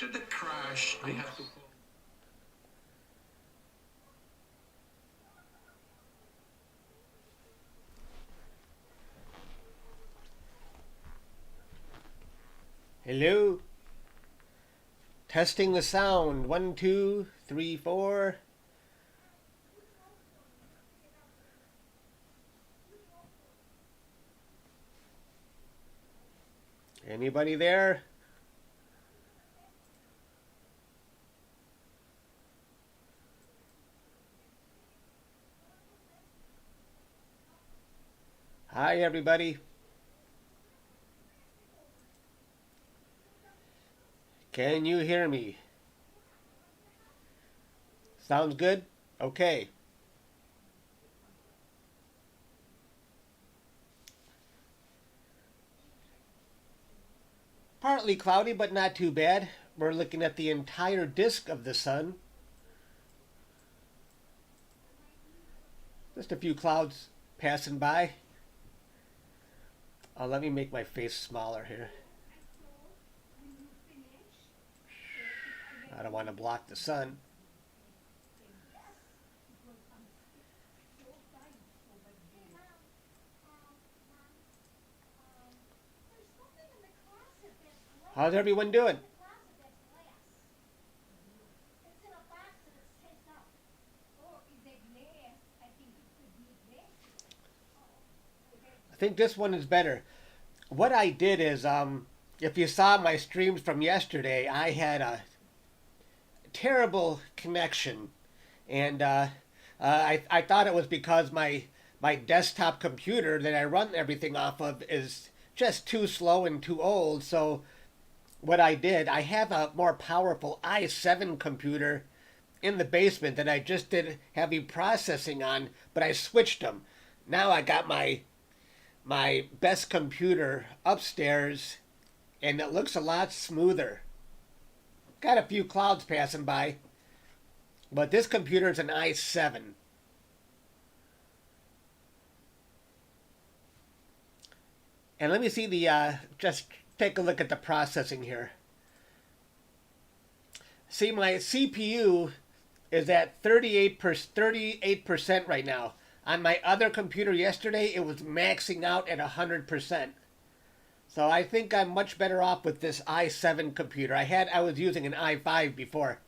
After the crash, I had to. Hello. Testing the sound. 1, 2, 3, 4. Anybody there? Hi, everybody. Can you hear me? Sounds good? Okay. Partly cloudy, but not too bad. We're looking at the entire disk of the sun. Just a few clouds passing by. Let me make my face smaller here. I don't want to block the sun. How's everyone doing? I think this one is better. What I did is, if you saw my streams from yesterday, I had a terrible connection, and I thought it was because my desktop computer that I run everything off of is just too slow and too old. So what I did, I have a more powerful i7 computer in the basement that I just did heavy processing on, but I switched them. Now I got my best computer upstairs, and it looks a lot smoother. Got a few clouds passing by, but this computer is an i7. And let me see just take a look at the processing here. See, my CPU is at 38% right now. On my other computer yesterday, it was maxing out at 100%. So I think I'm much better off with this i7 computer. I was using an i5 before.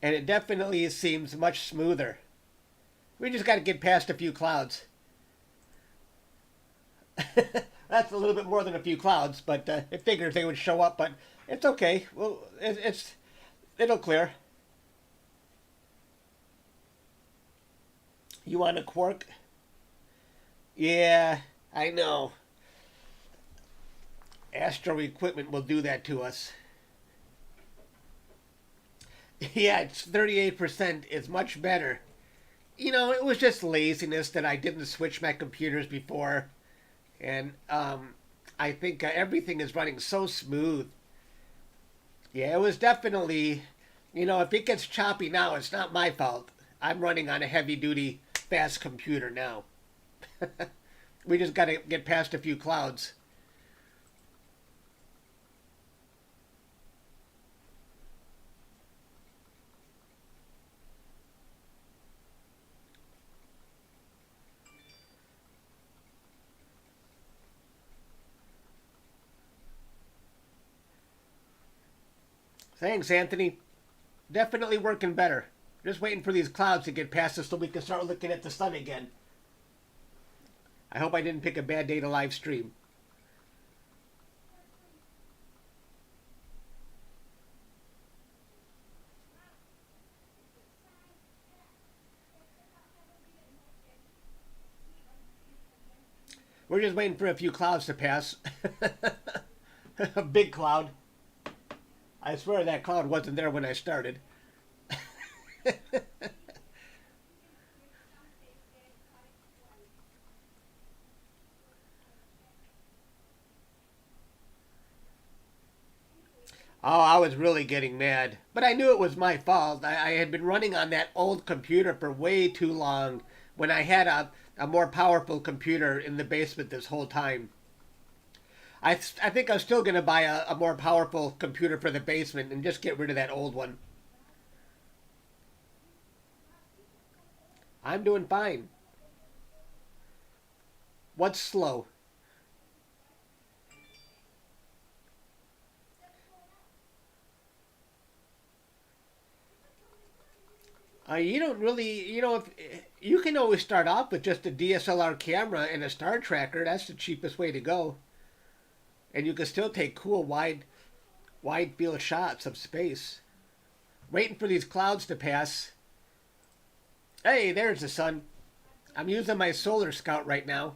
And it definitely seems much smoother. We just got to get past a few clouds. That's a little bit more than a few clouds, but it figures they would show up, but it's okay. Well, it'll clear. You want a quark? Yeah, I know. Astro equipment will do that to us. Yeah, it's 38%. It's much better. You know, it was just laziness that I didn't switch my computers before. And I think everything is running so smooth. Yeah, it was definitely, if it gets choppy now, it's not my fault. I'm running on a heavy duty, fast computer now. We just got to get past a few clouds. Thanks, Anthony. Definitely working better. Just waiting for these clouds to get past us so we can start looking at the sun again. I hope I didn't pick a bad day to live stream. We're just waiting for a few clouds to pass. A big cloud. I swear that cloud wasn't there when I started. Oh, I was really getting mad. But I knew it was my fault. I had been running on that old computer for way too long when I had a more powerful computer in the basement this whole time. I think I'm still going to buy a more powerful computer for the basement and just get rid of that old one. I'm doing fine. What's slow? You don't really, if, you can always start off with just a DSLR camera and a star tracker. That's the cheapest way to go. And you can still take cool, wide field shots of space. Waiting for these clouds to pass. Hey, there's the sun. I'm using my solar scout right now.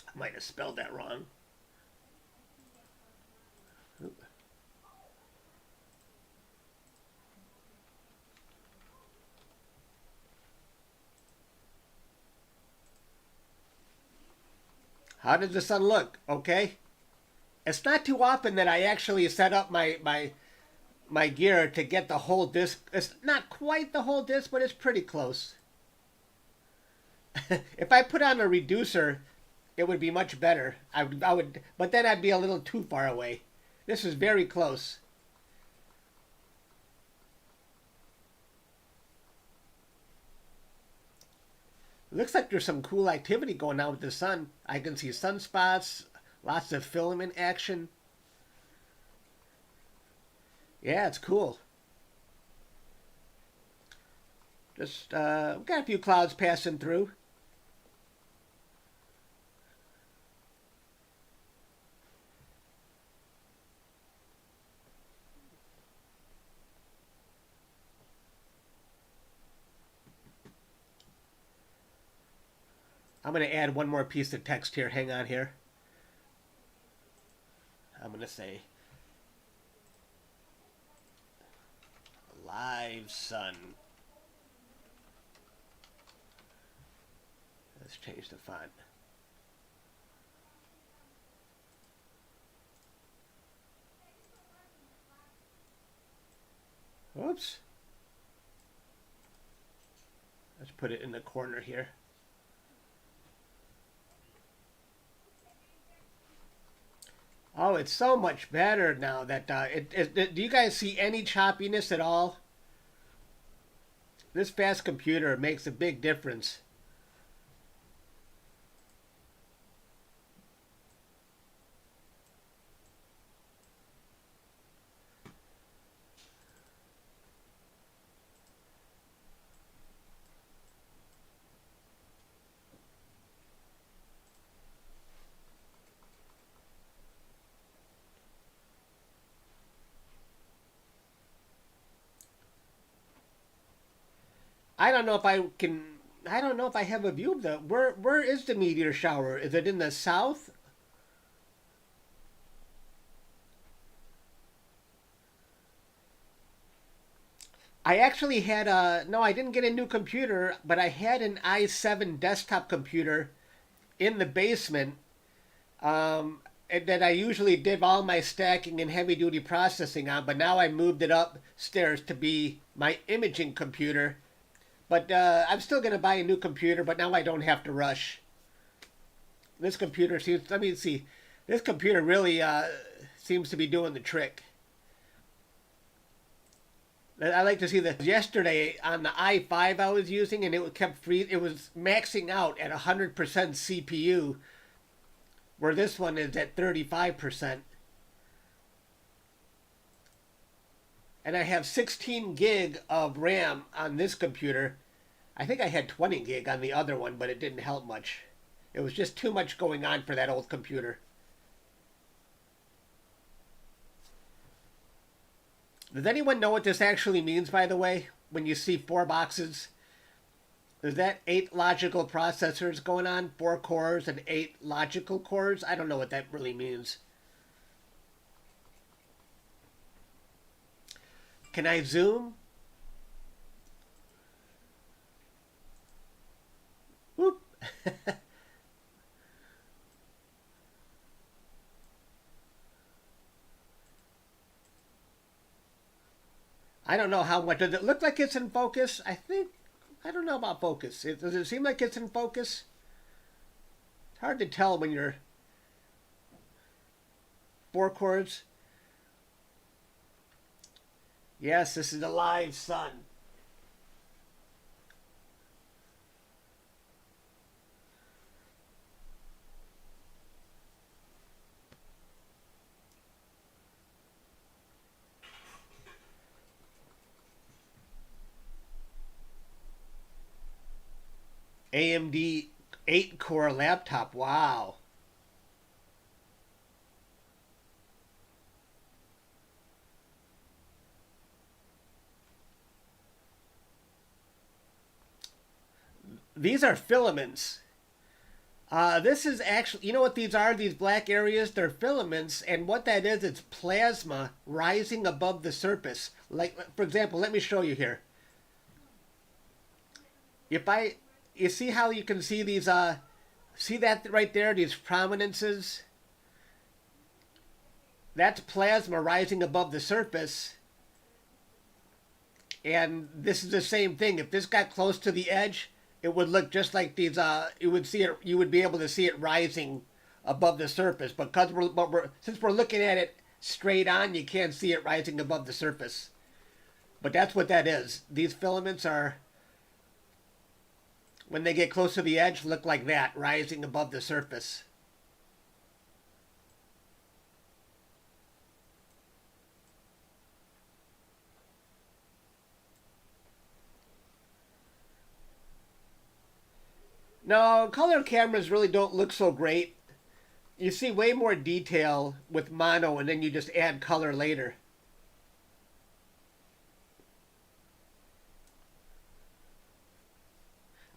I might have spelled that wrong. How does the sun look? Okay. It's not too often that I actually set up my gear to get the whole disc. It's not quite the whole disc, but it's pretty close. If I put on a reducer, it would be much better. I would, but then I'd be a little too far away. This is very close. It looks like there's some cool activity going on with the sun. I can see sunspots, lots of filament action. Yeah, it's cool. Just got a few clouds passing through. I'm going to add one more piece of text here. Hang on here. I'm going to say live sun. Let's change the font. Whoops. Let's put it in the corner here. Oh, it's so much better now that do you guys see any choppiness at all? This fast computer makes a big difference. I don't know if I can. I don't know if I have a view of the. Where is the meteor shower? Is it in the south? I actually had a. No, I didn't get a new computer, but I had an i7 desktop computer in the basement. And that I usually did all my stacking and heavy duty processing on, but now I moved it upstairs to be my imaging computer. But I'm still going to buy a new computer, but now I don't have to rush. This computer seems, let me see, this computer really seems to be doing the trick. I like to see that yesterday on the i5 I was using, and it kept free. It was maxing out at 100% CPU, where this one is at 35%. And I have 16 gig of RAM on this computer. I think I had 20 gig on the other one, but it didn't help much. It was just too much going on for that old computer. Does anyone know what this actually means, by the way? When you see 4 boxes? Is that 8 logical processors going on? 4 cores and 8 logical cores? I don't know what that really means. Can I zoom? Whoop. I don't know how much. Does it look like it's in focus? I don't know about focus. Does it seem like it's in focus? It's hard to tell when you're four chords. Yes, this is the live sun. AMD 8-core laptop. Wow. These are filaments. This is actually, you know what these are? These black areas, they're filaments, and what that is, it's plasma rising above the surface. Like, for example, let me show you here. If I, you see how you can see these, see that right there, these prominences? That's plasma rising above the surface. And this is the same thing. If this got close to the edge, it would look just like these. You would see it. You would be able to see it rising above the surface. Because since we're looking at it straight on, you can't see it rising above the surface. But that's what that is. These filaments are, when they get close to the edge, look like that, rising above the surface. No, color cameras really don't look so great. You see way more detail with mono, and then you just add color later.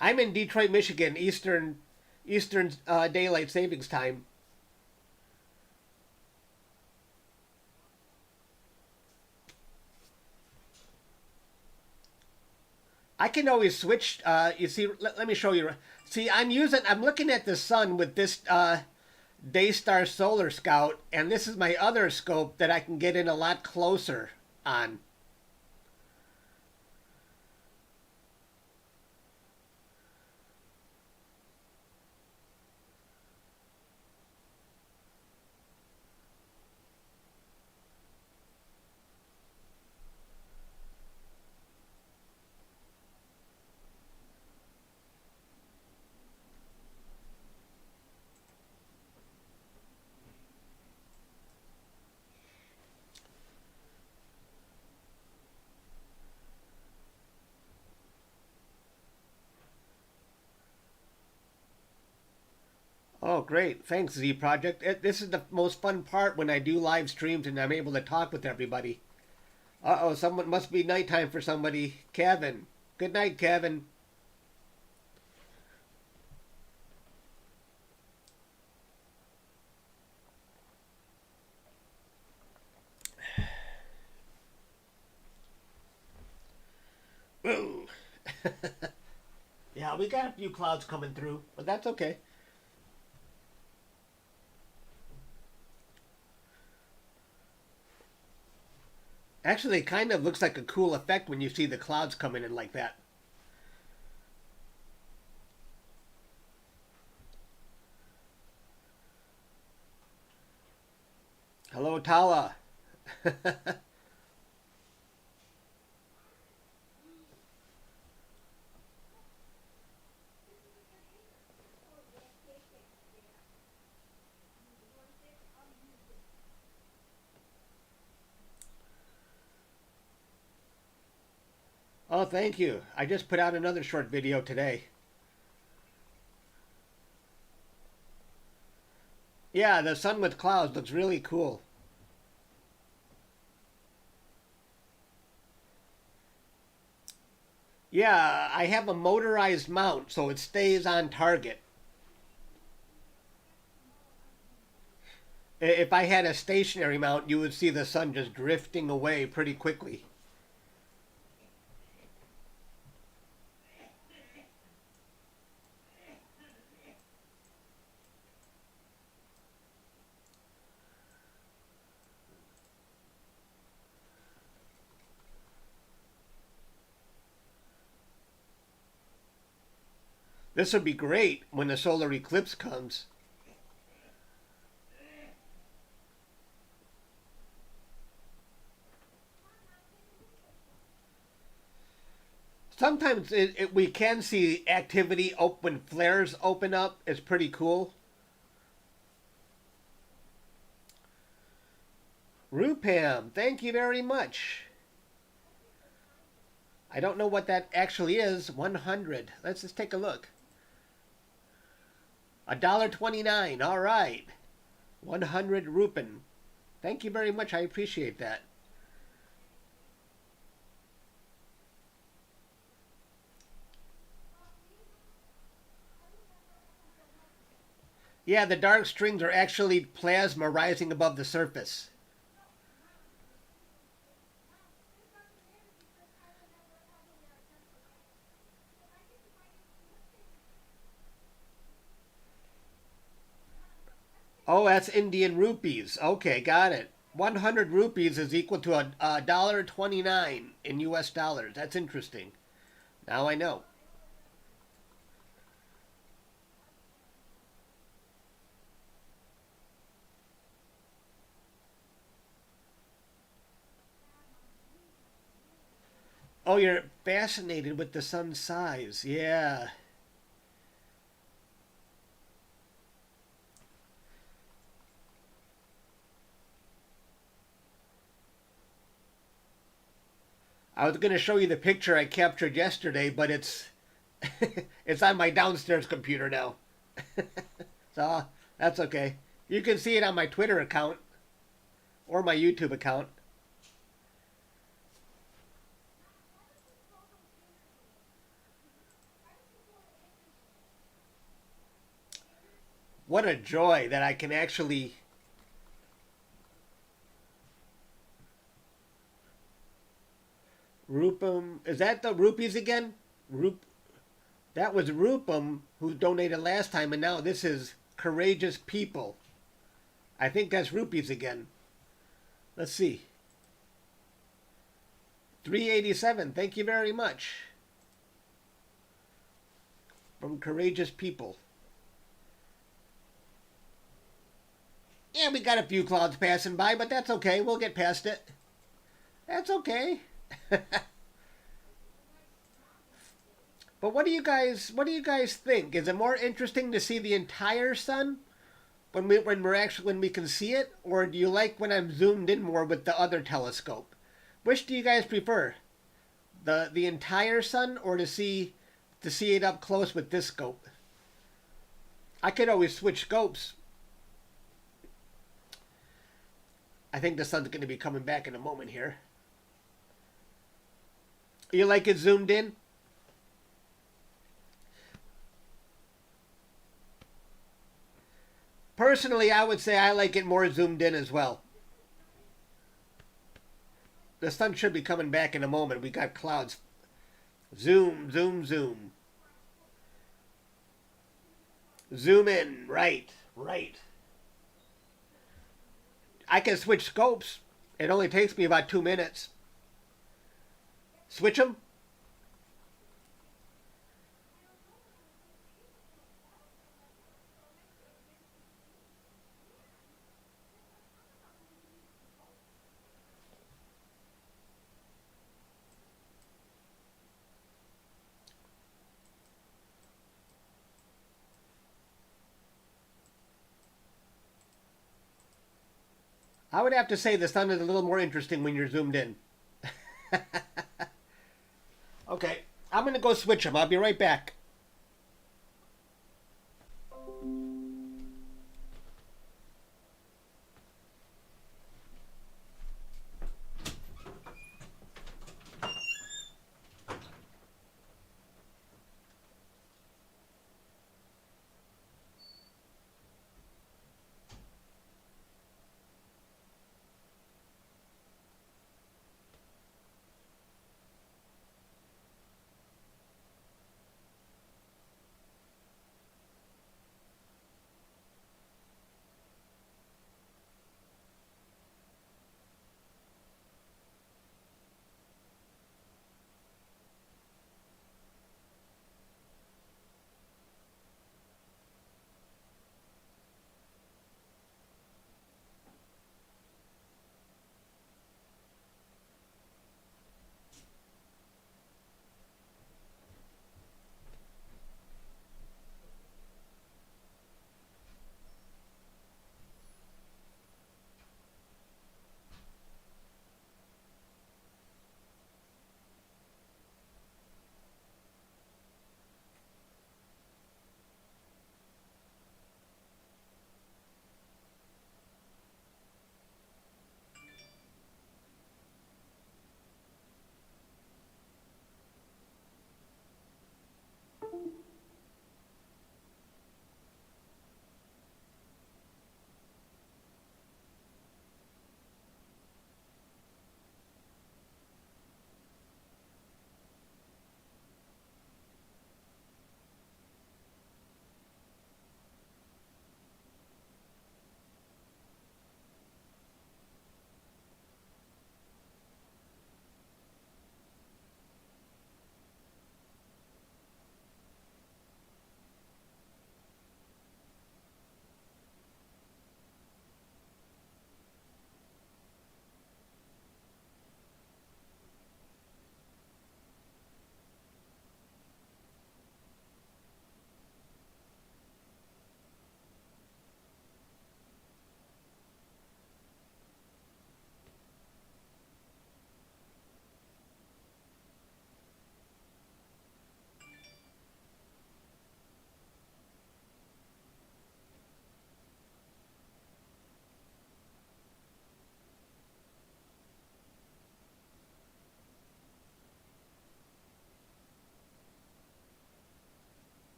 I'm in Detroit, Michigan, Eastern Daylight Savings Time. I can always switch. You see, let me show you. See, I'm looking at the sun with this DayStar Solar Scout, and this is my other scope that I can get in a lot closer on. Oh, great. Thanks, Z Project. This is the most fun part when I do live streams and I'm able to talk with everybody. Uh-oh, someone must be nighttime for somebody. Kevin. Good night, Kevin. Ooh. Yeah, we got a few clouds coming through, but that's okay. Actually, it kind of looks like a cool effect when you see the clouds coming in like that. Hello, Tala. Oh, thank you. I just put out another short video today. Yeah, the sun with clouds looks really cool. Yeah, I have a motorized mount, so it stays on target. If I had a stationary mount, you would see the sun just drifting away pretty quickly. This would be great when the solar eclipse comes. Sometimes we can see activity when flares open up. It's pretty cool. Rupam, thank you very much. I don't know what that actually is. 100. Let's just take a look. $1.29. All right. 100 Rupen. Thank you very much. I appreciate that. Yeah, the dark strings are actually plasma rising above the surface. Oh, that's Indian rupees. Okay, got it. 100 rupees is equal to $1.29 in US dollars. That's interesting. Now I know. Oh, you're fascinated with the sun's size. Yeah. I was going to show you the picture I captured yesterday, but it's it's on my downstairs computer now. So that's okay. You can see it on my Twitter account or my YouTube account. What a joy that I can actually. Rupam, is that the rupees again? That was Rupam who donated last time, and now this is Courageous People. I think that's rupees again. Let's see. 387. Thank you very much. From Courageous People. Yeah, we got a few clouds passing by, but that's okay. We'll get past it. That's okay. But what do you guys think? Is it more interesting to see the entire sun when we can see it, or do you like when I'm zoomed in more with the other telescope? Which do you guys prefer? The entire sun, or to see it up close with this scope? I could always switch scopes. I think the sun's going to be coming back in a moment here. You like it zoomed in? Personally, I would say I like it more zoomed in as well. The sun should be coming back in a moment. We got clouds. Zoom, zoom, zoom. Zoom in. Right, right. I can switch scopes. It only takes me about 2 minutes. Switch them? I would have to say the sun is a little more interesting when you're zoomed in. Okay, I'm going to go switch them. I'll be right back.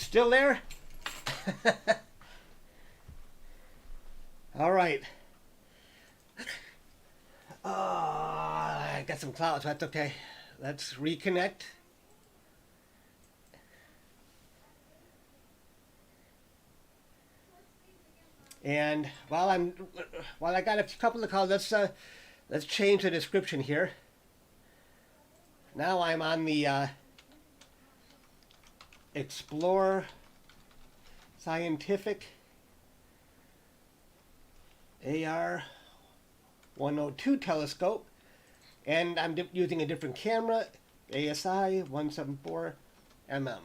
Still there? All right. I got some clouds. That's okay. Let's reconnect. And while I got a couple of clouds, let's change the description here. Now I'm on the Explore Scientific AR 102 telescope, and I'm using a different camera, ASI 174 mm.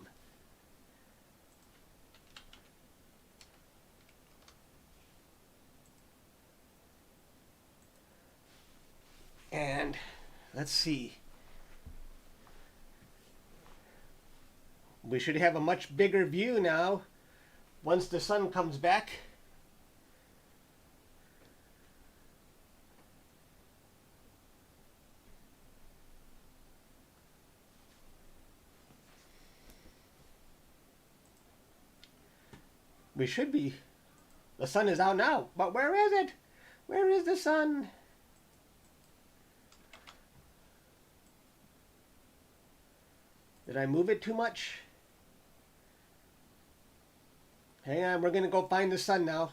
And let's see. We should have a much bigger view now once the sun comes back. We should be. The sun is out now, but where is it? Where is the sun? Did I move it too much? Hang on, we're gonna go find the sun now.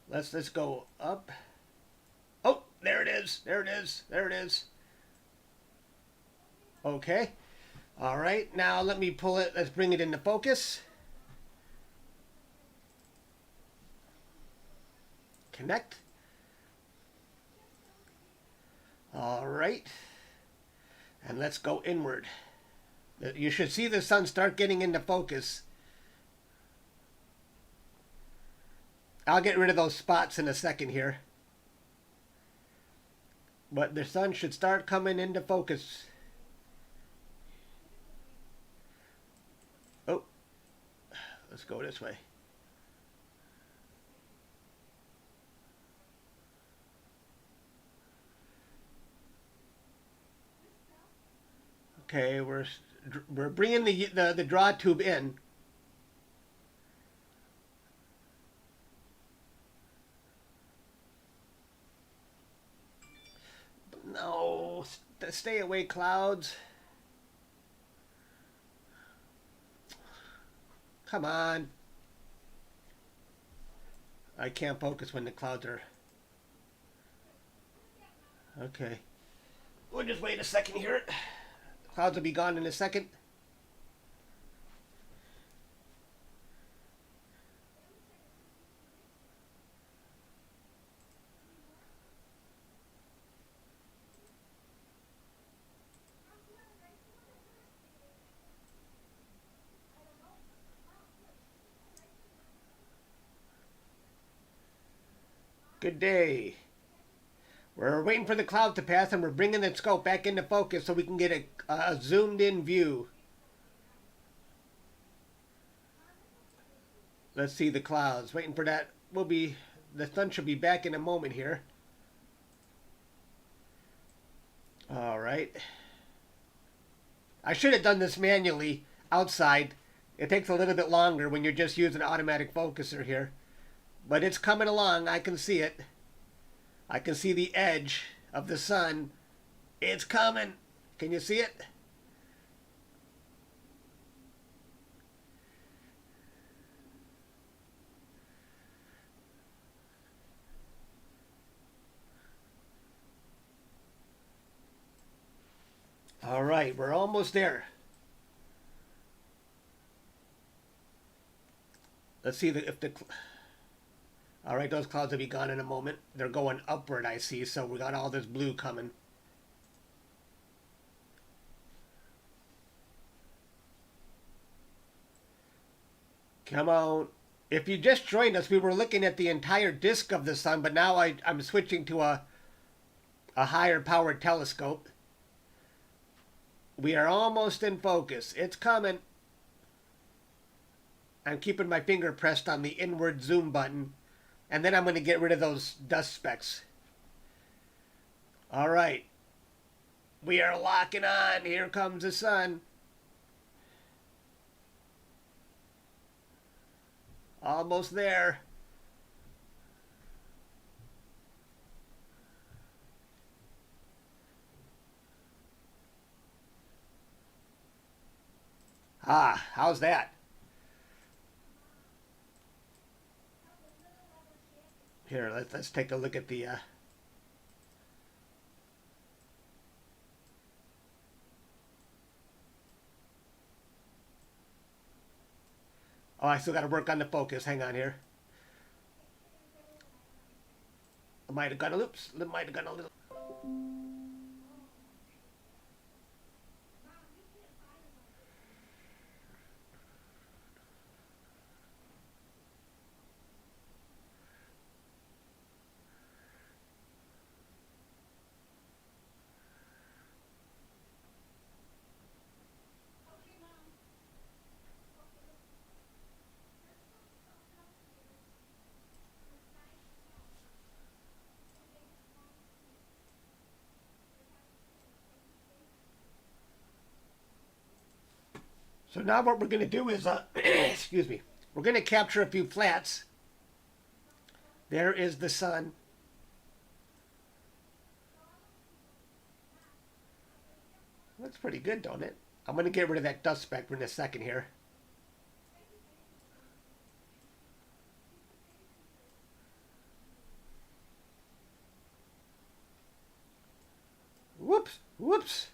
Let's go up. Oh, there it is. There it is. There it is. Okay. All right. Now let me pull it. Let's bring it into focus. Connect. All right. And let's go inward. You should see the sun start getting into focus. I'll get rid of those spots in a second here. But the sun should start coming into focus. Oh, let's go this way. Okay, we're bringing the draw tube in. No, stay away, clouds. Come on. I can't focus when the clouds are... Okay. We'll just wait a second here. Clouds will be gone in a second. Good day. We're waiting for the cloud to pass, and we're bringing the scope back into focus so we can get a zoomed in view. Let's see the clouds. Waiting for that. The sun should be back in a moment here. All right. I should have done this manually outside. It takes a little bit longer when you're just using an automatic focuser here. But it's coming along. I can see it. I can see the edge of the sun. It's coming. Can you see it? All right, we're almost there. Let's see if the... All right, those clouds will be gone in a moment. They're going upward, I see, so we got all this blue coming. Come on. If you just joined us, we were looking at the entire disk of the sun, but now I'm switching to a higher powered telescope. We are almost in focus. It's coming. I'm keeping my finger pressed on the inward zoom button. And then I'm going to get rid of those dust specks. All right. We are locking on. Here comes the sun. Almost there. Ah, how's that? Here, let's take a look at the. Oh, I still got to work on the focus. Hang on here. I might have gone a oops. Might have gone a little. So now what we're going to do is, excuse me, we're going to capture a few flats. There is the sun. Looks pretty good, don't it? I'm going to get rid of that dust speck in a second here. Whoops, whoops.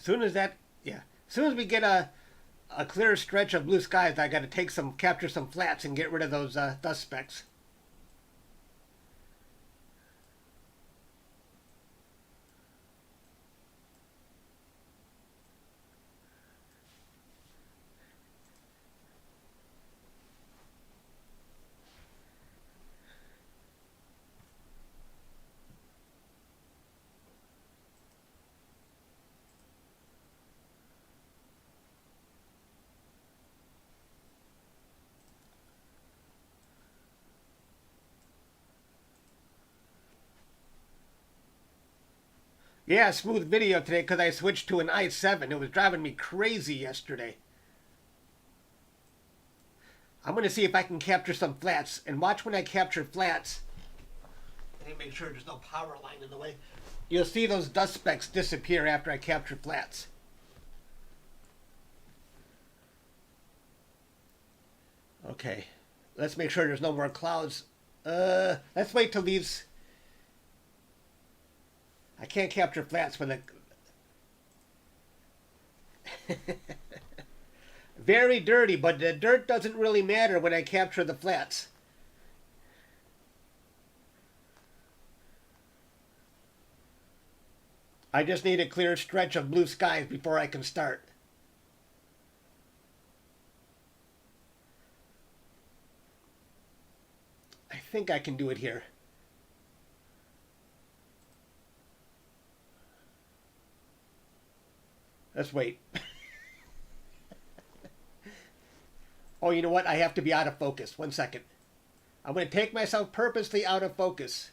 Soon as that, yeah, as soon as we get a clear stretch of blue skies, I got to capture some flats and get rid of those dust specks. Yeah, smooth video today because I switched to an i7. It was driving me crazy yesterday. I'm going to see if I can capture some flats. And watch when I capture flats. Let me make sure there's no power line in the way. You'll see those dust specks disappear after I capture flats. Okay. Let's make sure there's no more clouds. Let's wait till these... I can't capture flats when the... Very dirty, but the dirt doesn't really matter when I capture the flats. I just need a clear stretch of blue skies before I can start. I think I can do it here. Let's wait. Oh, you know what? I have to be out of focus. 1 second. I'm going to take myself purposely out of focus.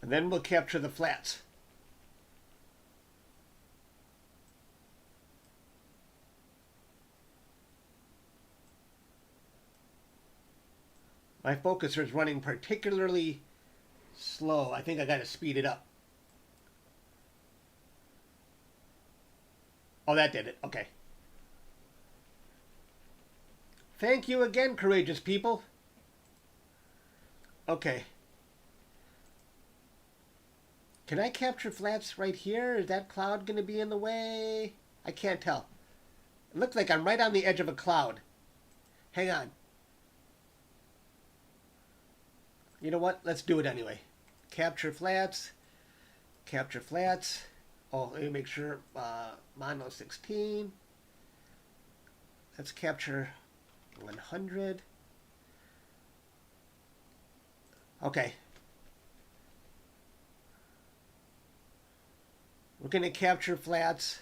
And then we'll capture the flats. My focuser is running particularly slow. I think I got to speed it up. Oh, that did it. Okay. Thank you again, courageous people. Okay. Can I capture flats right here? Is that cloud going to be in the way? I can't tell. It looks like I'm right on the edge of a cloud. Hang on. You know what? Let's do it anyway. Capture flats. Capture flats. Oh, let me make sure. Mono 16. Let's capture 100. Okay. We're going to capture flats.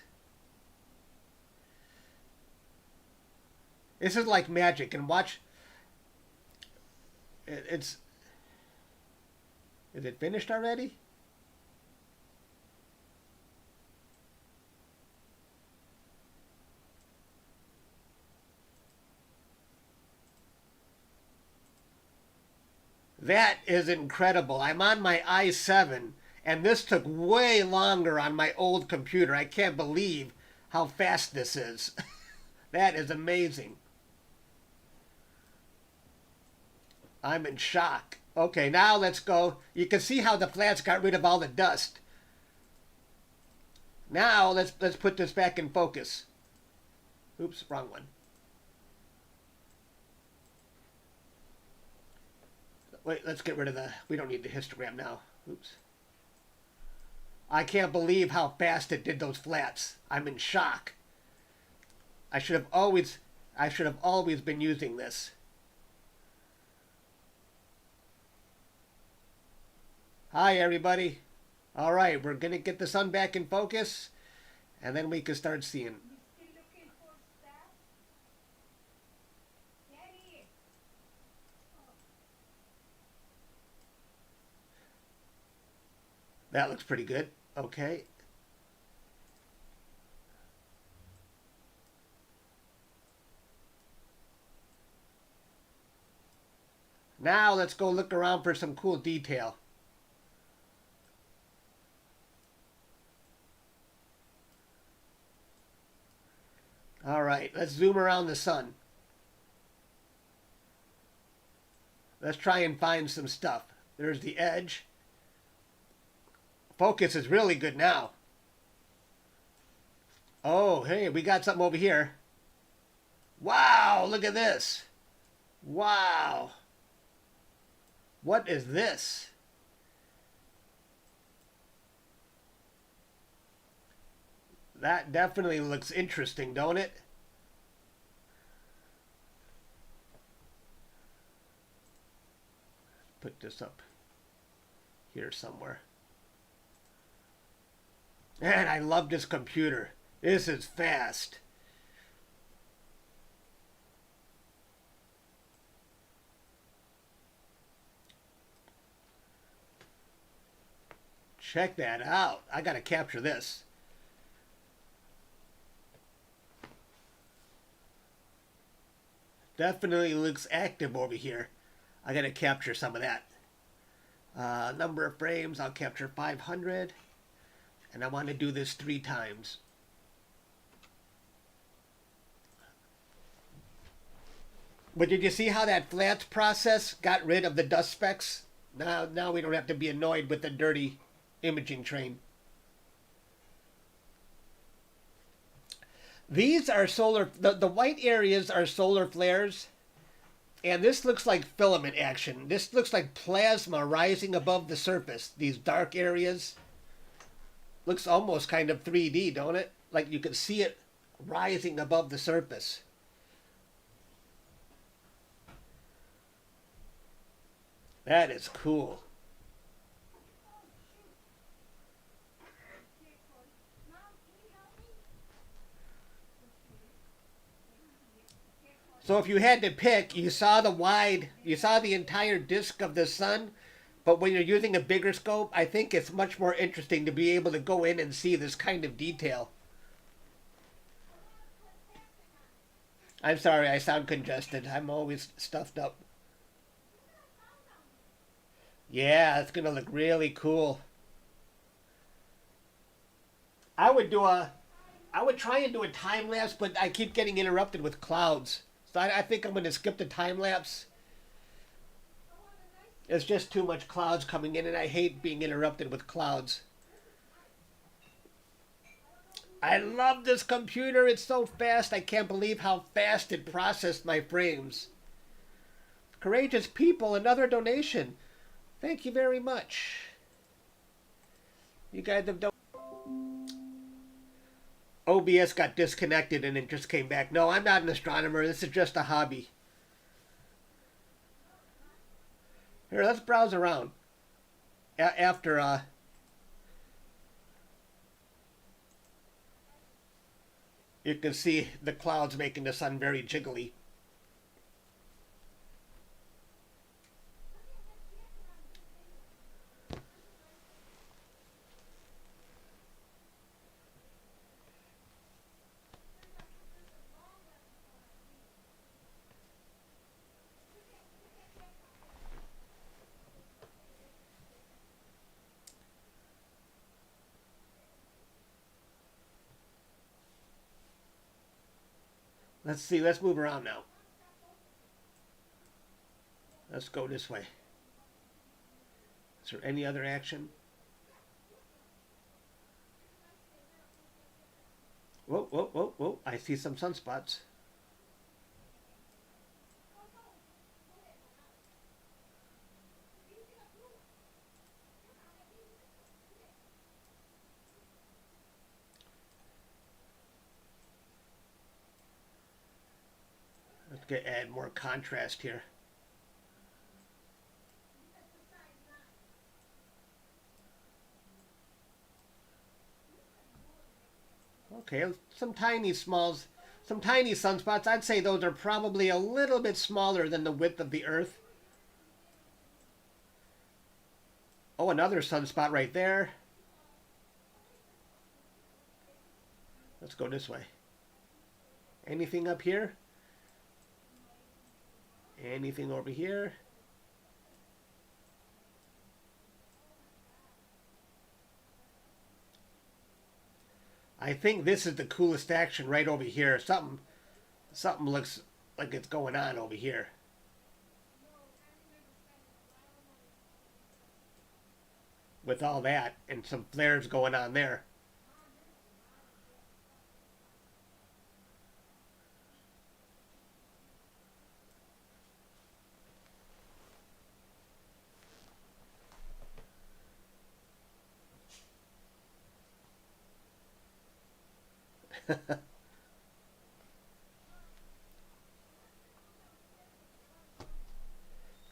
This is like magic. And watch. It's... Is it finished already? That is incredible. I'm on my i7, and this took way longer on my old computer. I can't believe how fast this is. That is amazing. I'm in shock. Okay, now let's go. You can see how the flats got rid of all the dust. Now let's put this back in focus. Oops, wrong one. Wait, let's get rid of the... We don't need the histogram now. Oops. I can't believe how fast it did those flats. I'm in shock. I should have always been using this. Hi, everybody. All right, we're going to get the sun back in focus, and then we can start seeing. That looks pretty good. Okay. Now let's go look around for some cool detail. All right, let's zoom around the sun. Let's try and find some stuff. There's the edge. Focus is really good now. Oh, hey, we got something over here. Wow, look at this. Wow. What is this? That definitely looks interesting, don't it? Put this up here somewhere. Man, I love this computer. This is fast. Check that out. I gotta capture this. Definitely looks active over here. I gotta capture some of that. Number of frames, I'll capture 500. And I want to do this 3 times. But did you see how that flats process got rid of the dust specks? Now we don't have to be annoyed with the dirty imaging train. These are solar... The white areas are solar flares. And this looks like filament action. This looks like plasma rising above the surface. These dark areas. Looks almost kind of 3D, don't it? Like you can see it rising above the surface. That is cool. So if you had to pick, you saw the entire disk of the sun, but when you're using a bigger scope, I think it's much more interesting to be able to go in and see this kind of detail. I'm sorry, I sound congested. I'm always stuffed up. Yeah, it's going to look really cool. I would try and do a time lapse, but I keep getting interrupted with clouds. So I think I'm going to skip the time lapse. It's just too much clouds coming in, and I hate being interrupted with clouds. I love this computer. It's so fast. I can't believe how fast it processed my frames. Courageous people, another donation. Thank you very much. You guys have done. OBS got disconnected and it just came back. No, I'm not an astronomer. This is just a hobby. Here, let's browse around. After, you can see the clouds making the sun very jiggly. Let's see, let's move around now. Let's go this way. Is there any other action? Whoa, whoa, whoa, whoa. I see some sunspots. Let's add more contrast here. Okay, some tiny sunspots. I'd say those are probably a little bit smaller than the width of the Earth. Oh, another sunspot right there. Let's go this way. Anything up here? Anything over here? I think this is the coolest action right over here. Something looks like it's going on over here. With all that and some flares going on there.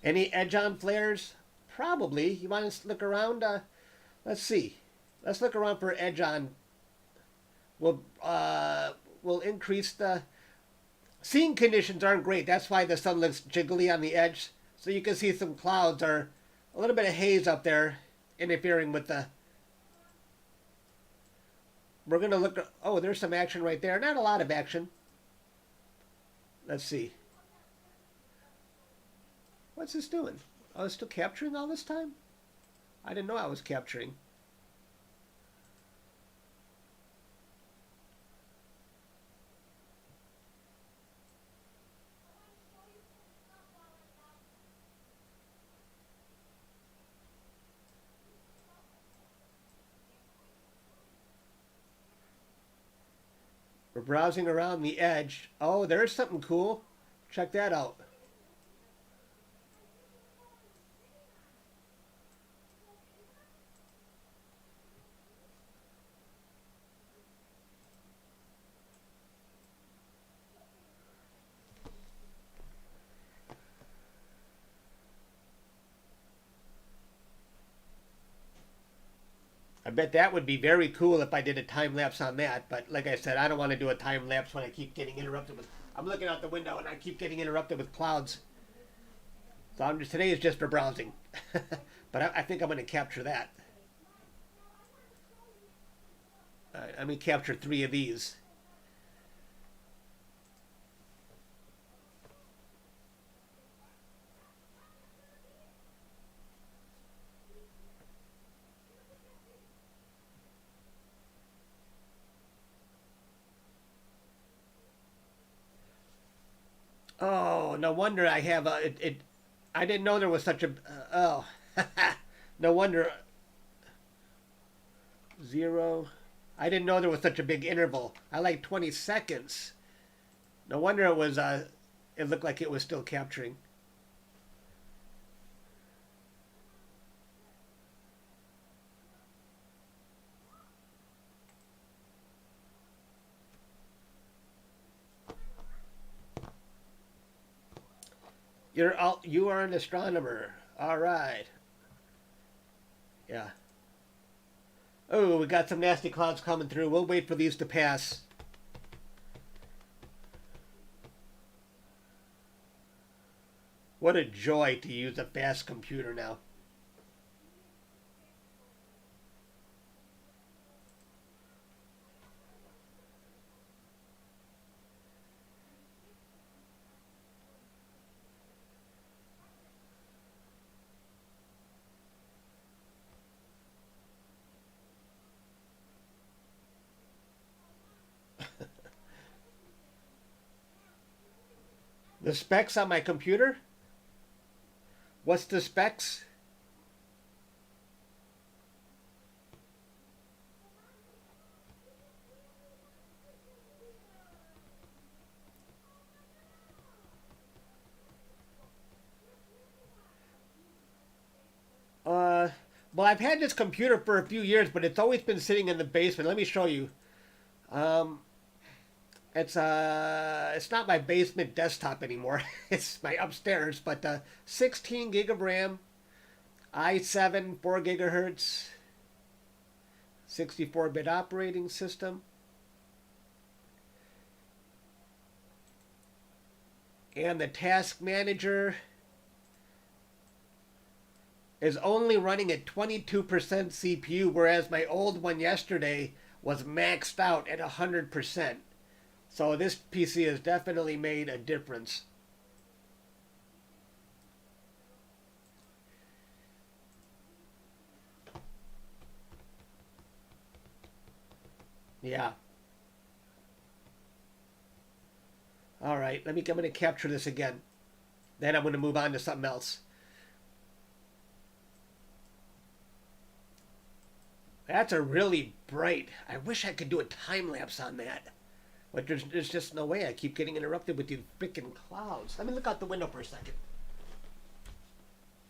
Any edge-on flares? Probably. You want to look around? Let's see. Let's look around for edge-on. We'll increase the... Seeing conditions aren't great. That's why the sun looks jiggly on the edge. So you can see some clouds or a little bit of haze up there interfering with the... We're going to look... Oh, there's some action right there. Not a lot of action. Let's see. What's this doing? Oh, it's still capturing all this time? I didn't know I was capturing. We're browsing around the edge. Oh, there's something cool. Check that out. I bet that would be very cool if I did a time lapse on that. But like I said, I don't want to do a time lapse when I keep getting interrupted with. I'm looking out the window and I keep getting interrupted with clouds. So today is just for browsing. But I think I'm going to capture that. I'm going to capture 3 of these. Oh, no wonder I have a... I didn't know there was such a... no wonder... 0... I didn't know there was such a big interval. I like 20 seconds. No wonder it was. It looked like it was still capturing. You are an astronomer. All right. Yeah. Oh, we got some nasty clouds coming through. We'll wait for these to pass. What a joy to use a fast computer now. The specs on my computer? What's the specs? Uh, well, I've had this computer for a few years, but it's always been sitting in the basement. Let me show you. Um, it's not my basement desktop anymore. It's my upstairs, but 16 gig of RAM, i7 4 gigahertz, 64-bit operating system, and the task manager is only running at 22% CPU, whereas my old one yesterday was maxed out at 100%. So this PC has definitely made a difference. Yeah. All right. I'm going to capture this again. Then I'm going to move on to something else. That's a really bright. I wish I could do a time lapse on that. But there's just no way. I keep getting interrupted with these freaking clouds. Let me look out the window for a second.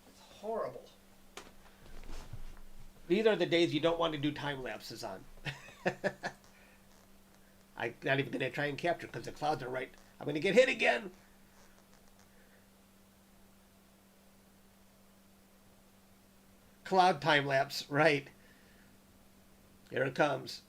It's horrible. These are the days you don't want to do time lapses on. I'm not even going to try and capture because the clouds are right. I'm going to get hit again. Cloud time lapse, right. Here it comes.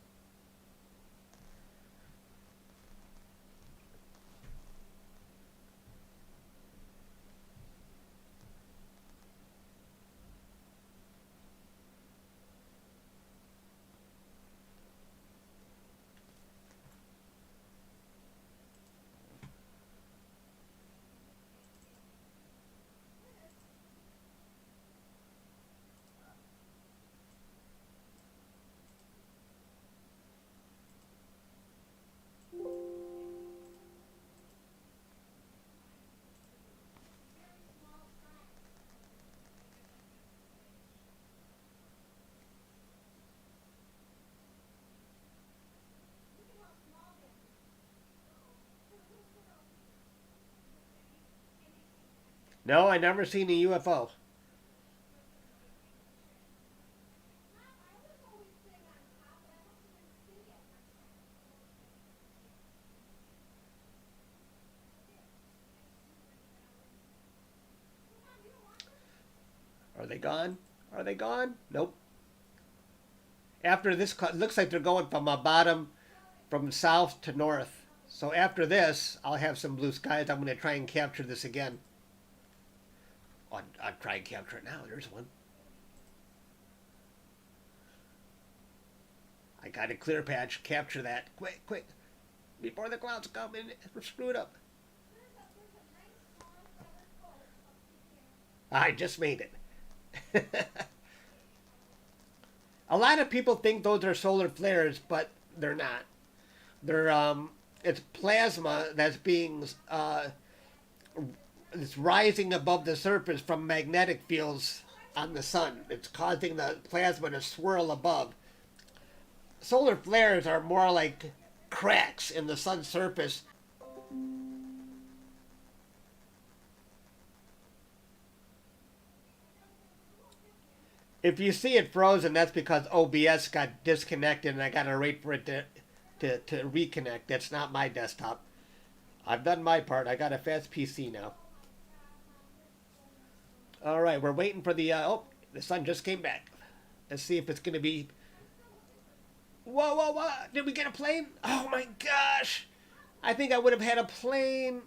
No, I never seen a UFO. Are they gone? Are they gone? Nope. After this, it looks like they're going from a bottom, from south to north. So after this, I'll have some blue skies. I'm going to try and capture this again. I'll try and capture it now. There's one. I got a clear patch. Capture that. Quick, quick. Before the clouds come in, screw it up. I just made it. A lot of people think those are solar flares, but they're not. They're it's plasma that's being it's rising above the surface from magnetic fields on the sun. It's causing the plasma to swirl above. solar flares are more like cracks in the sun's surface. If you see it frozen, that's because OBS got disconnected and I gotta wait for it to reconnect. That's not my desktop. I've done my part. I got a fast PC now. All right, we're waiting for the. Oh, the sun just came back. Let's see if it's gonna be. Whoa, whoa, whoa! Did we get a plane? Oh my gosh! I think I would have had a plane.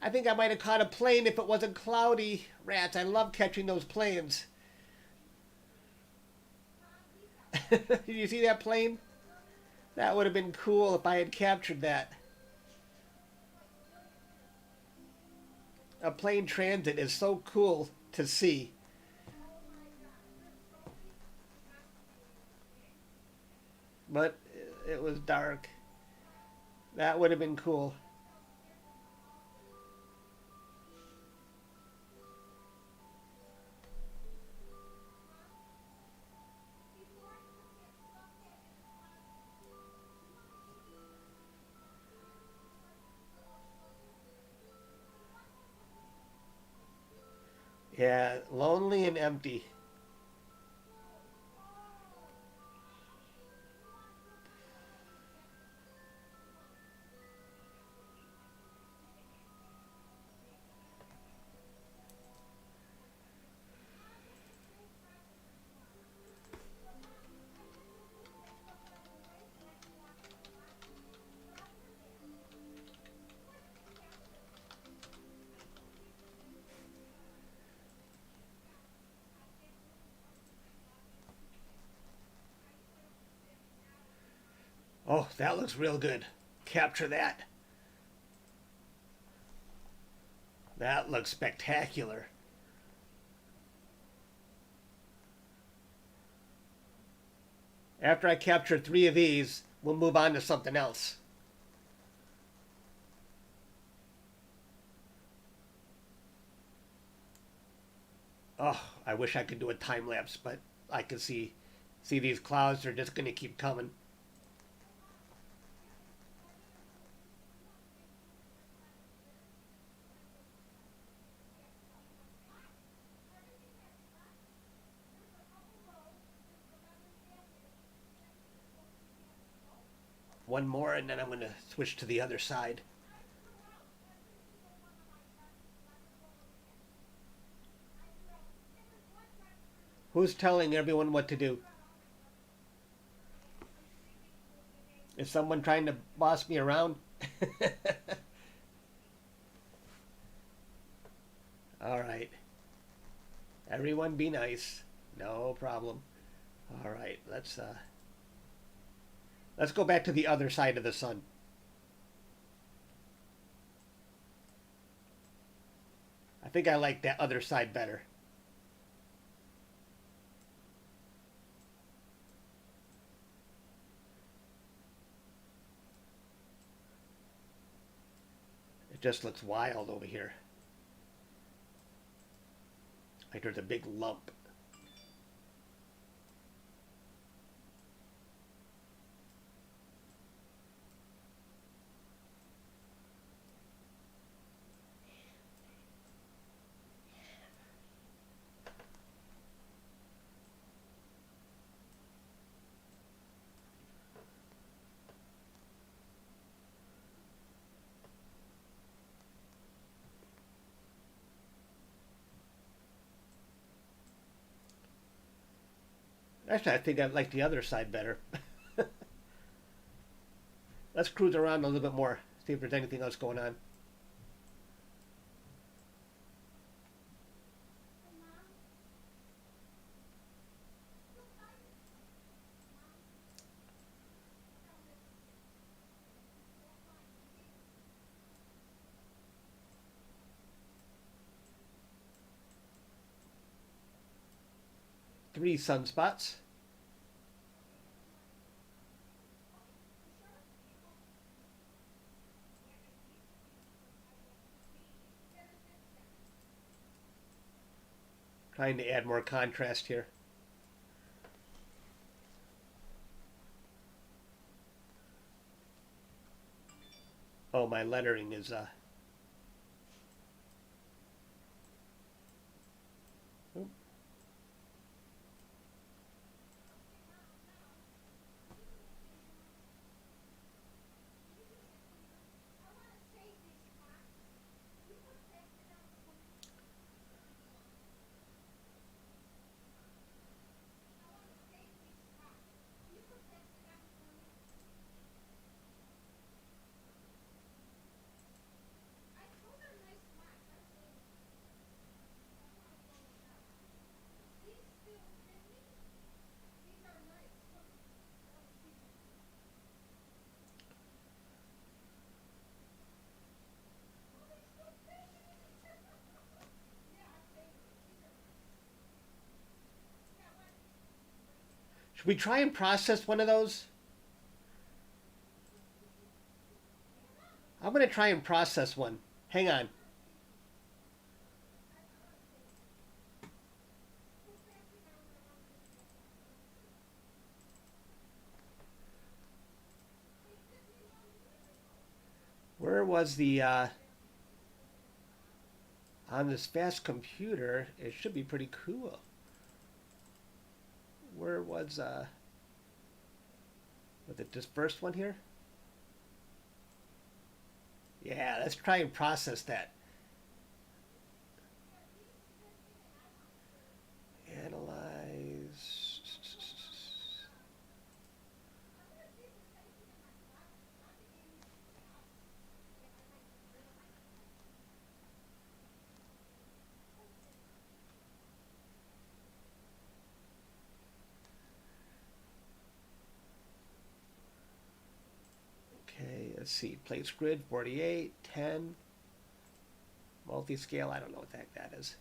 I think I might have caught a plane if it wasn't cloudy. Rats, I love catching those planes. Did you see that plane? That would have been cool if I had captured that. A plane transit is so cool to see. But it was dark. That would have been cool. Yeah, lonely and empty. Oh, that looks real good. Capture that. That looks spectacular. After I capture 3 of these, we'll move on to something else. Oh, I wish I could do a time lapse, but I can see these clouds are just going to keep coming. One more, and then I'm going to switch to the other side. Who's telling everyone what to do? Is someone trying to boss me around? All right. Everyone be nice. No problem. All right, let's go back to the other side of the sun. I think I like that other side better. It just looks wild over here. Like there's a big lump. Actually, I think I like the other side better. Let's cruise around a little bit more, see if there's anything else going on. Three sunspots. Trying to add more contrast here. no, my lettering is oop. Should we try and process one of those? I'm going to try and process one. Hang on. Where was the on this fast computer? It should be pretty cool. Where was it this first one here? Yeah, let's try and process that. Analyze. Okay, let's see. Place grid 48, 10. Multi-scale, I don't know what the heck that is.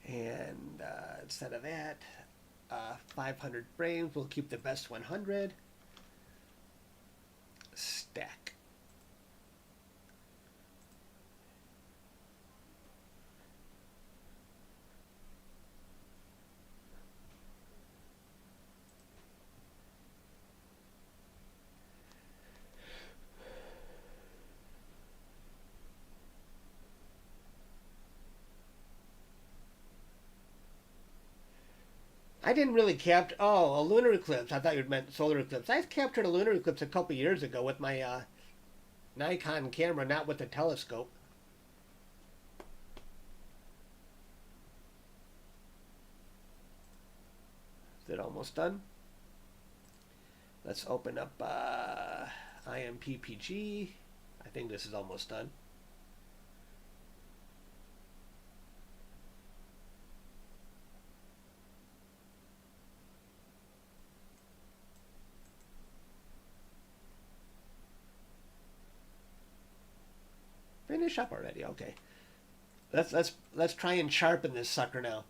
And instead of that, 500 frames, we'll keep the best 100. Stack. I didn't really capture. Oh, a lunar eclipse. I thought you meant solar eclipse. I captured a lunar eclipse a couple years ago with my Nikon camera, not with the telescope. Is it almost done? Let's open up IMPPG. I think this is almost done. Finish up already. Okay. Let's try and sharpen this sucker now.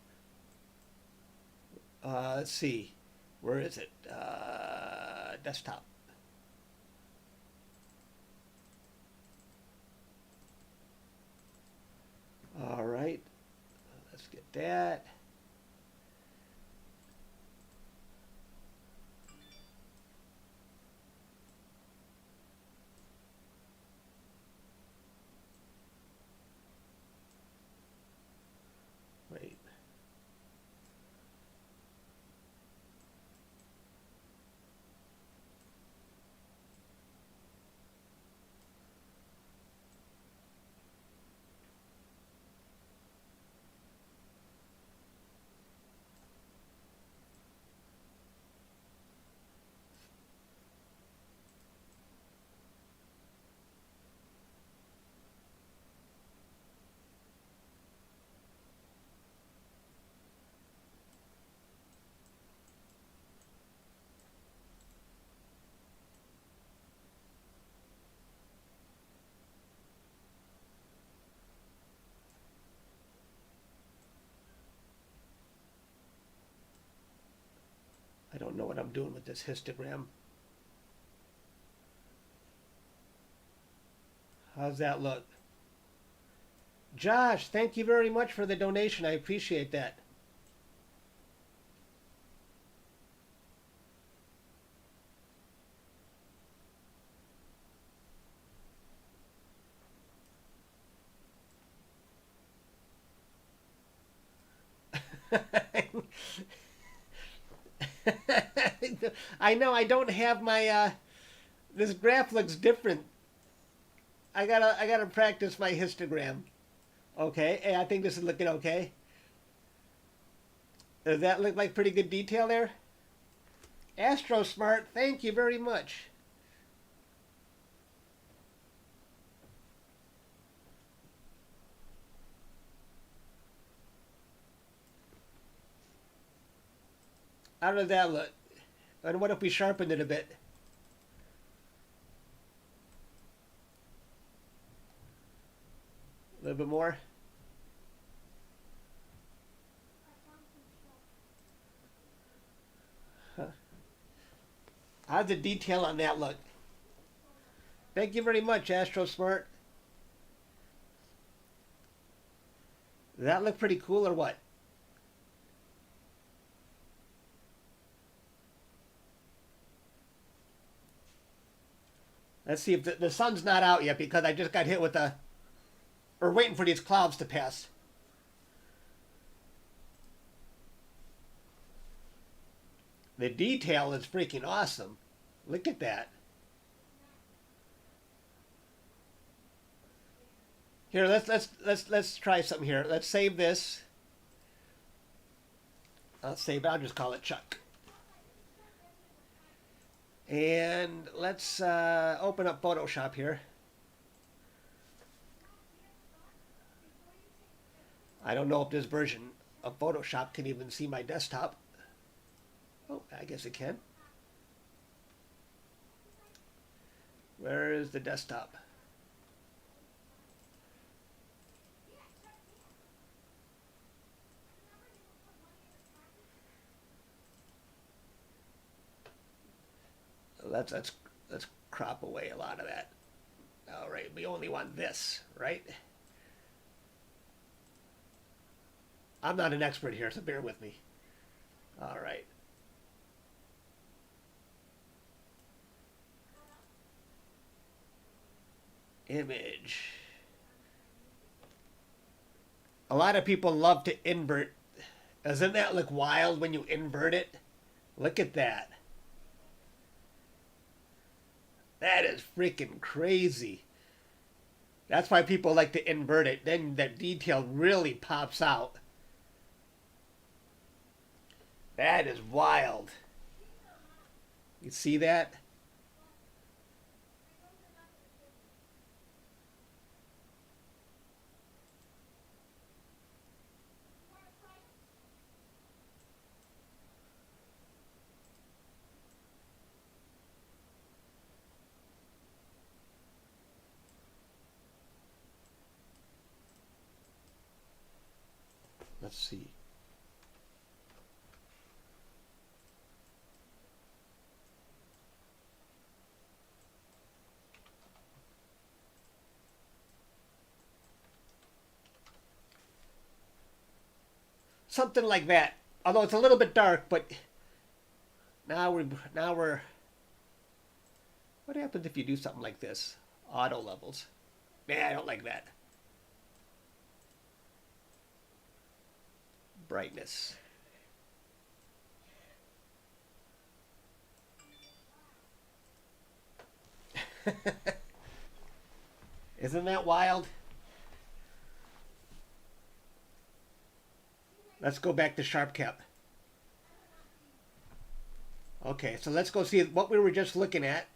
Let's see. Where is it? Desktop. All right. Let's get that. Wait. I don't know what I'm doing with this histogram. How's that look? Josh, thank you very much for the donation. I appreciate that. I know I don't have my this graph looks different. I gotta practice my histogram. Okay, hey, I think this is looking okay. Does that look like pretty good detail there? Astro Smart, thank you very much. How does that look? And what if we sharpened it a bit? A little bit more? Huh. How's the detail on that look? Thank you very much, Astro Smart. Does that look pretty cool or what? Let's see if the sun's not out yet because I just got hit with a... We're waiting for these clouds to pass. The detail is freaking awesome. Look at that. Here, let's try something here. Let's save this. I'll save it. I'll just call it Chuck. And let's open up Photoshop here. I don't know if this version of Photoshop can even see my desktop. Oh, I guess it can. Where is the desktop? Let's crop away a lot of that. All right, we only want this, right? I'm not an expert here, so bear with me. All right. Image. A lot of people love to invert. Doesn't that look wild when you invert it? Look at that. That is freaking crazy. That's why people like to invert it. Then the detail really pops out. That is wild. You see that? Let's see. Something like that. Although it's a little bit dark, but now we're what happens if you do something like this? Auto levels. Nah, I don't like that. Brightness. Isn't that wild? Let's go back to SharpCap. Okay, so let's go see what we were just looking at.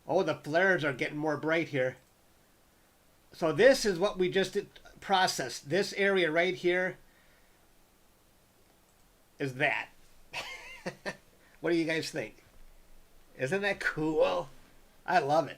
Oh, the flares are getting more bright here. So this is what we just processed. This area right here is that. What do you guys think? Isn't that cool? I love it.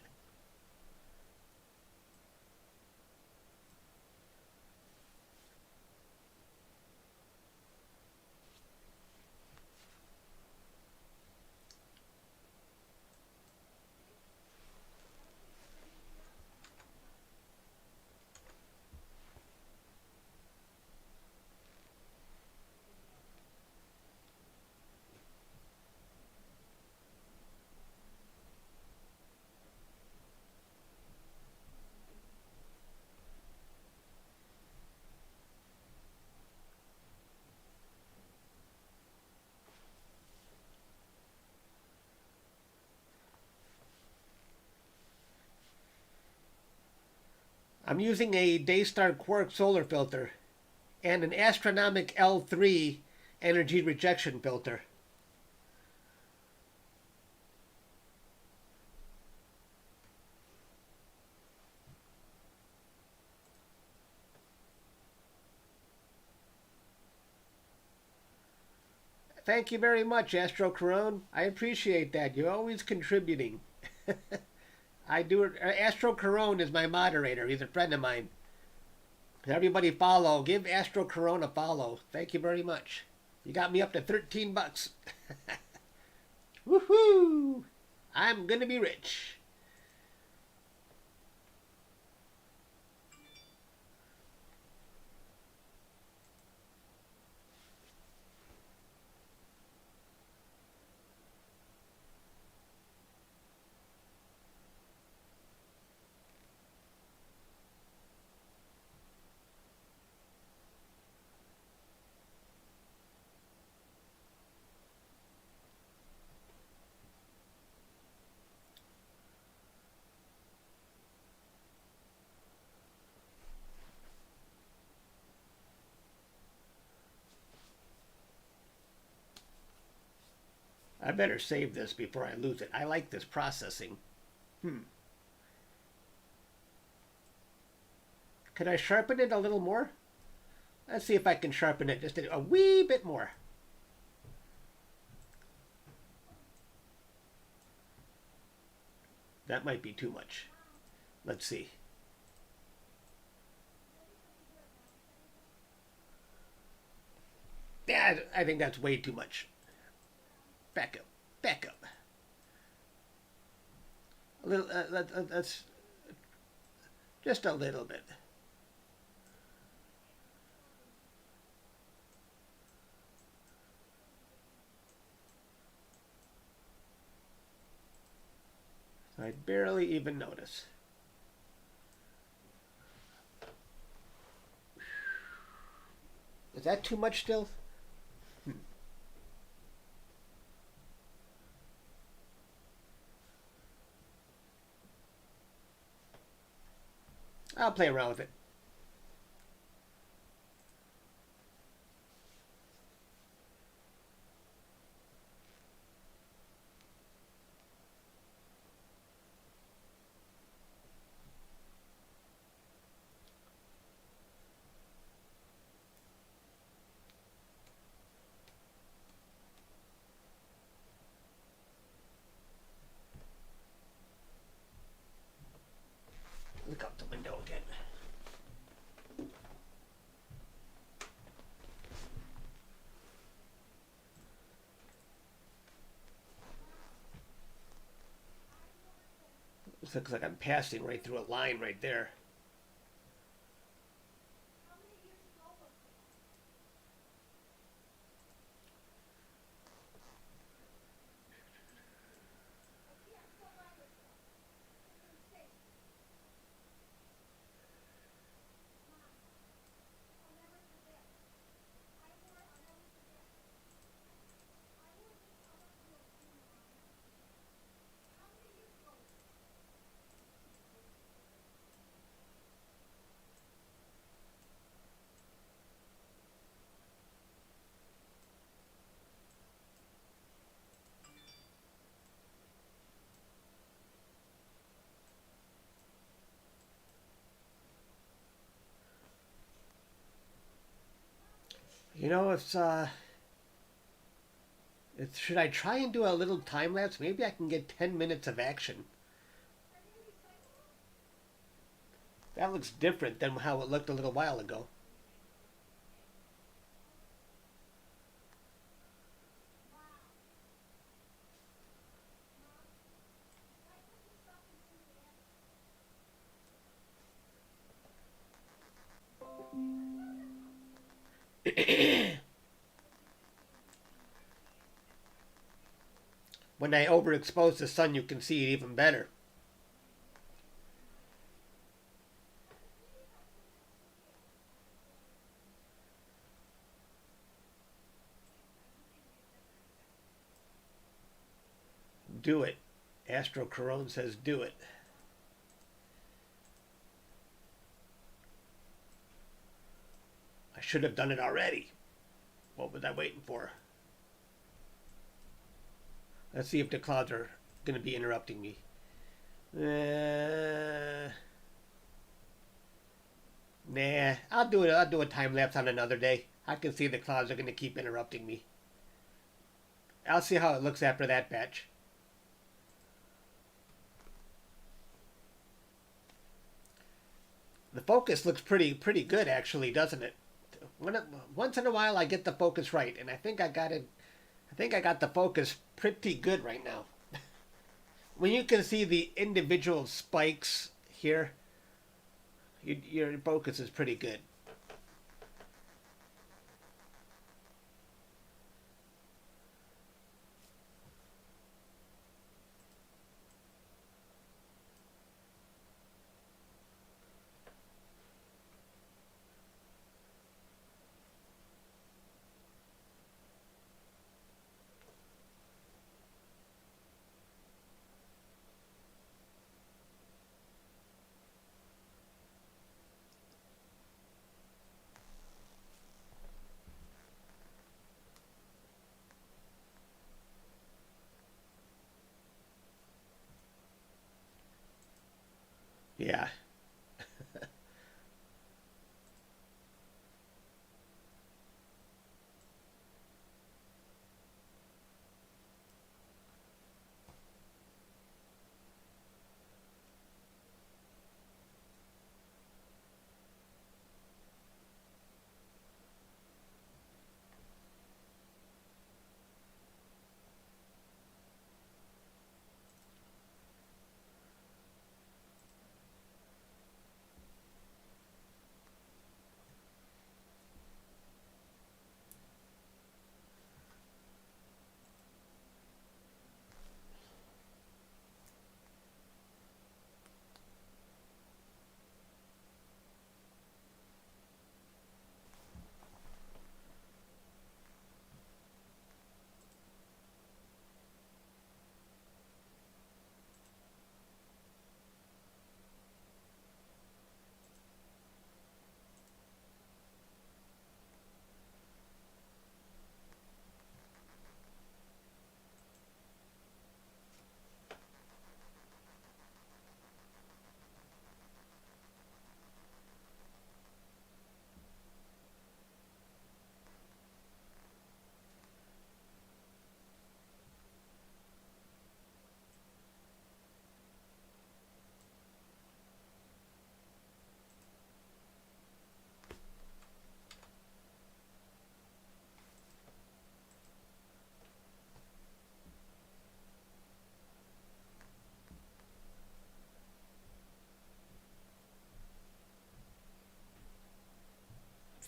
I'm using a DayStar Quark solar filter and an astronomic L3 energy rejection filter. Thank you very much, Astro Corone. I appreciate that. You're always contributing. I do it. Astro Corone is my moderator. He's a friend of mine. Everybody follow. Give Astro Corone a follow. Thank you very much. You got me up to $13. Woohoo! I'm gonna be rich. I better save this before I lose it. I like this processing. Could I sharpen it a little more? Let's see if I can sharpen it just a wee bit more. That might be too much. Let's see. Yeah, I think that's way too much. Back up. Back up. A little, let's just a little bit. I barely even notice. Is that too much still? I'll play around with it. Look out the window again. This looks like I'm passing right through a line right there. You know, should I try and do a little time lapse? Maybe I can get 10 minutes of action. That looks different than how it looked a little while ago. When I overexpose the sun, you can see it even better. Do it. Astro Corone says do it. should have done it already. What was I waiting for? Let's see if the clouds are going to be interrupting me. Nah, I'll do it. I'll do a time lapse on another day. I can see the clouds are going to keep interrupting me. I'll see how it looks after that batch. The focus looks pretty good actually, doesn't it? Once in a while I get the focus right, and I think I got it. I think I got the focus pretty good right now. When you can see the individual spikes here, your focus is pretty good. Yeah.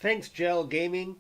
Thanks, Gel Gaming.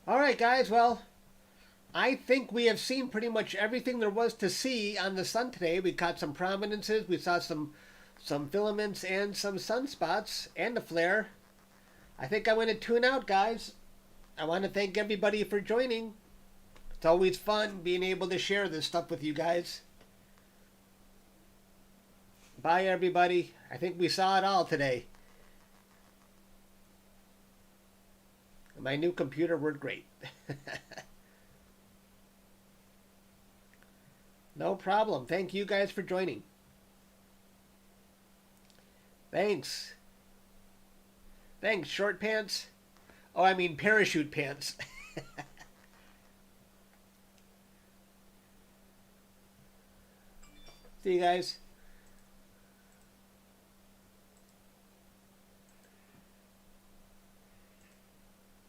All right, guys. Well, I think we have seen pretty much everything there was to see on the sun today. We caught some prominences. We saw some filaments and some sunspots and a flare. I think I'm going to tune out, guys. I want to thank everybody for joining. It's always fun being able to share this stuff with you guys. Bye, everybody. I think we saw it all today. My new computer worked great. No problem. Thank you guys for joining. Thanks. Thanks, short pants. Oh, I mean parachute pants. See you guys.